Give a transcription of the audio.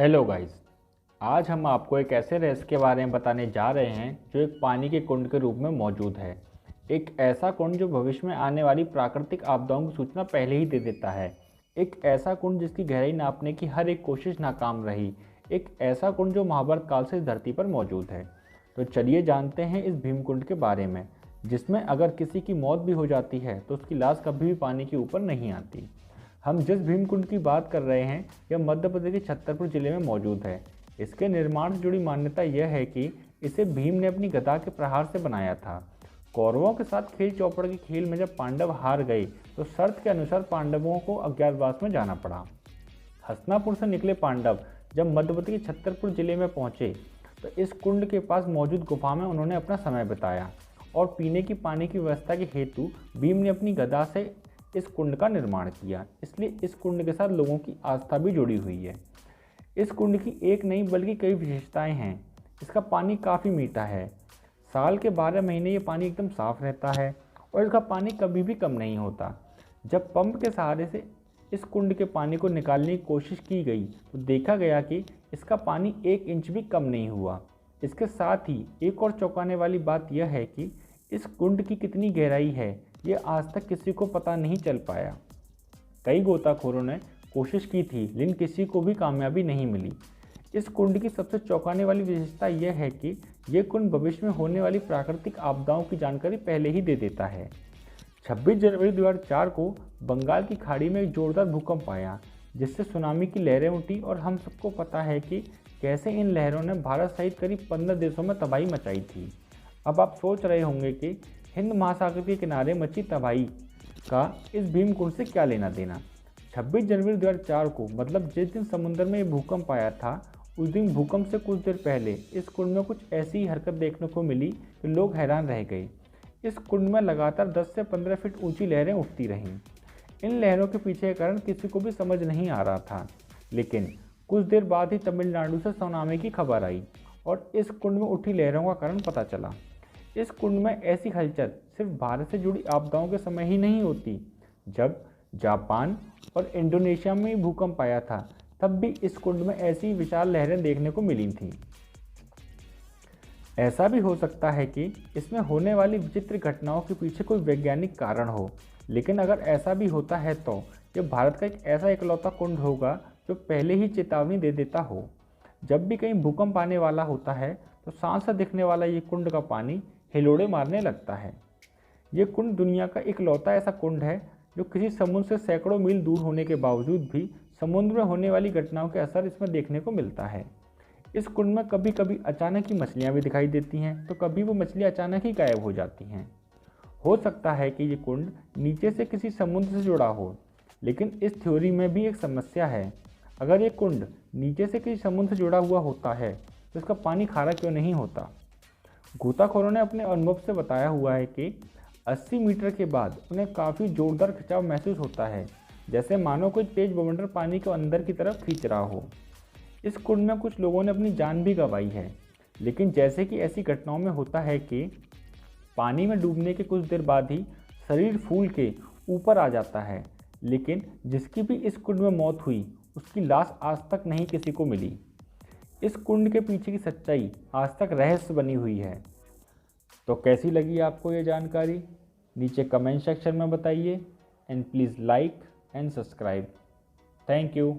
Hello guys. आज हम आपको एक ऐसे रहस्य के बारे में बताने जा रहे हैं जो एक पानी के कुंड के रूप में मौजूद है। एक ऐसा कुंड जो भविष्य में आने वाली प्राकृतिक आपदाओं की सूचना पहले ही दे देता है। एक ऐसा कुंड जिसकी गहराई नापने की हर एक कोशिश नाकाम रही। एक ऐसा कुंड जो महाभारत काल से इस धरती पर मौजूद है। तो चलिए जानते हैं इस भीमकुंड के बारे में, जिसमें अगर किसी की मौत भी हो जाती है तो उसकी लाश कभी भी पानी के ऊपर नहीं आती। हम जिस भीमकुंड की बात कर रहे हैं यह मध्य प्रदेश के छतरपुर जिले में मौजूद है। इसके निर्माण से जुड़ी मान्यता यह है कि इसे भीम ने अपनी गदा के प्रहार से बनाया था। कौरवों के साथ खेल चौपड़ के खेल में जब पांडव हार गए तो शर्त के अनुसार पांडवों को अज्ञातवास में जाना पड़ा। हस्तिनापुर से निकले पांडव जब मध्य प्रदेश के छतरपुर जिले में पहुंचे तो इस कुंड के पास मौजूद गुफा में उन्होंने अपना समय बिताया और पीने की पानी की व्यवस्था के हेतु भीम ने अपनी गदा से इस कुंड का निर्माण किया। इसलिए इस कुंड के साथ लोगों की आस्था भी जुड़ी हुई है। इस कुंड की एक नहीं बल्कि कई विशेषताएं हैं। इसका पानी काफ़ी मीठा है। साल के 12 महीने ये पानी एकदम साफ रहता है और इसका पानी कभी भी कम नहीं होता। जब पंप के सहारे से इस कुंड के पानी को निकालने की कोशिश की गई तो देखा गया कि इसका पानी 1 इंच भी कम नहीं हुआ। इसके साथ ही एक और चौंकाने वाली बात यह है कि इस कुंड की कितनी गहराई है ये आज तक किसी को पता नहीं चल पाया। कई गोताखोरों ने कोशिश की थी लेकिन किसी को भी कामयाबी नहीं मिली। इस कुंड की सबसे चौंकाने वाली विशेषता यह है कि यह कुंड भविष्य में होने वाली प्राकृतिक आपदाओं की जानकारी पहले ही दे देता है। 26 जनवरी 2004 को बंगाल की खाड़ी में एक जोरदार भूकंप आया जिससे सुनामी की लहरें उठी और हम सबको पता है कि कैसे इन लहरों ने भारत सहित करीब 15 देशों में तबाही मचाई थी। अब आप सोच रहे होंगे कि हिंद महासागर के किनारे मची तबाही का इस भीमकुंड से क्या लेना देना। 26 जनवरी 2004 को मतलब जिस दिन समुद्र में ये भूकंप आया था उस दिन भूकंप से कुछ देर पहले इस कुंड में कुछ ऐसी ही हरकत देखने को मिली कि लोग हैरान रह गए। इस कुंड में लगातार 10 से 15 फीट ऊंची लहरें उठती रहीं। इन लहरों के पीछे का कारण किसी को भी समझ नहीं आ रहा था, लेकिन कुछ देर बाद ही तमिलनाडु से सुनामी की खबर आई और इस कुंड में उठी लहरों का कारण पता चला। इस कुंड में ऐसी हलचल सिर्फ भारत से जुड़ी आपदाओं के समय ही नहीं होती। जब जापान और इंडोनेशिया में भूकंप आया था तब भी इस कुंड में ऐसी विशाल लहरें देखने को मिली थी। ऐसा भी हो सकता है कि इसमें होने वाली विचित्र घटनाओं के पीछे कोई वैज्ञानिक कारण हो, लेकिन अगर ऐसा भी होता है तो यह भारत का एक ऐसा इकलौता कुंड होगा जो पहले ही चेतावनी दे देता हो। जब भी कहीं भूकंप आने वाला होता है तो सांस से दिखने वाला ये कुंड का पानी हिलोड़े मारने लगता है। ये कुंड दुनिया का इकलौता ऐसा कुंड है जो किसी समुद्र से सैकड़ों मील दूर होने के बावजूद भी समुद्र में होने वाली घटनाओं के असर इसमें देखने को मिलता है। इस कुंड में कभी कभी अचानक ही मछलियाँ भी दिखाई देती हैं तो कभी वो मछलियाँ अचानक ही गायब हो जाती हैं। हो सकता है कि ये कुंड नीचे से किसी समुद्र से जुड़ा हो, लेकिन इस थ्योरी में भी एक समस्या है। अगर ये कुंड नीचे से किसी समुद्र से जुड़ा हुआ होता है तो इसका पानी खारा क्यों नहीं होता। गोताखोरों ने अपने अनुभव से बताया हुआ है कि 80 मीटर के बाद उन्हें काफ़ी जोरदार खिंचाव महसूस होता है, जैसे मानो कोई तेज बवंडर पानी को अंदर की तरफ खींच रहा हो। इस कुंड में कुछ लोगों ने अपनी जान भी गंवाई है, लेकिन जैसे कि ऐसी घटनाओं में होता है कि पानी में डूबने के कुछ देर बाद ही शरीर फूल के ऊपर आ जाता है। लेकिन जिसकी भी इस कुंड में मौत हुई उसकी लाश आज तक नहीं किसी को मिली। इस कुंड के पीछे की सच्चाई आज तक रहस्य बनी हुई है। तो कैसी लगी आपको ये जानकारी नीचे कमेंट सेक्शन में बताइए and please like and subscribe. Thank you.